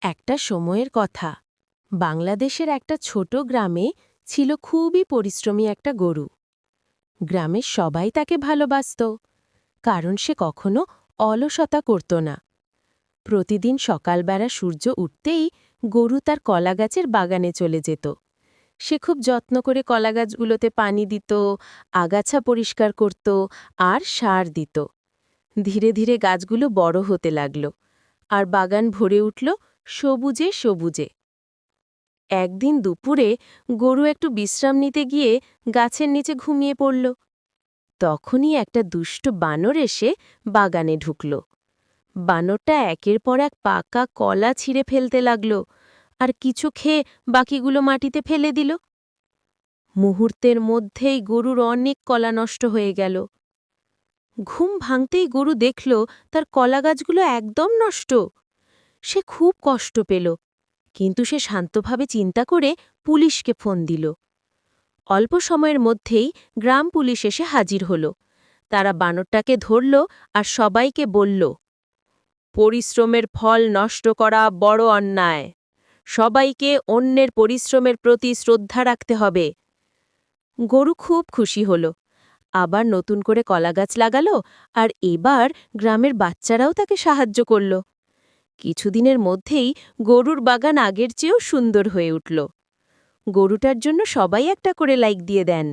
একটা সময়ের কথা বাংলাদেশের একটা ছোট গ্রামে ছিল খুবই পরিশ্রমী একটা গরু। গ্রামের সবাই তাকে ভালোবাসত, কারণ সে কখনো অলসতা করত না। প্রতিদিন সকালবেলা সূর্য উঠতেই গরু তার কলাগাছের বাগানে চলে যেত। সে খুব যত্ন করে কলাগাছগুলোতে পানি দিত, আগাছা পরিষ্কার করত আর সার দিত। ধীরে ধীরে গাছগুলো বড় হতে লাগল, আর বাগান ভরে উঠল সবুজে সবুজে। একদিন দুপুরে গরু একটু বিশ্রাম নিতে গিয়ে গাছের নিচে ঘুমিয়ে পড়ল। তখনই একটা দুষ্ট বানর এসে বাগানে ঢুকল। বানরটা একের পর এক পাকা কলা ছিঁড়ে ফেলতে লাগল, আর কিছু খেয়ে বাকিগুলো মাটিতে ফেলে দিল। মুহূর্তের মধ্যেই গরুর অনেক কলা নষ্ট হয়ে গেল। ঘুম ভাঙতেই গরু দেখল তার কলাগাছগুলো একদম নষ্ট। সে খুব কষ্ট পেল, কিন্তু সে শান্তভাবে চিন্তা করে পুলিশকে ফোন দিল। অল্প সময়ের মধ্যেই গ্রাম পুলিশ এসে হাজির হল। তারা বানরটাকে ধরল আর সবাইকে বলল, পরিশ্রমের ফল নষ্ট করা বড় অন্যায়। সবাইকে অন্যের পরিশ্রমের প্রতি শ্রদ্ধা রাখতে হবে। গরু খুব খুশি হল, আবার নতুন করে কলাগাছ লাগালো, আর এবার গ্রামের বাচ্চারাও তাকে সাহায্য করল। কিছুদিনের মধ্যেই গরুর বাগান আগের চেয়েও সুন্দর হয়ে উঠল। গরুটার জন্য সবাই একটা করে লাইক দিয়ে দেন।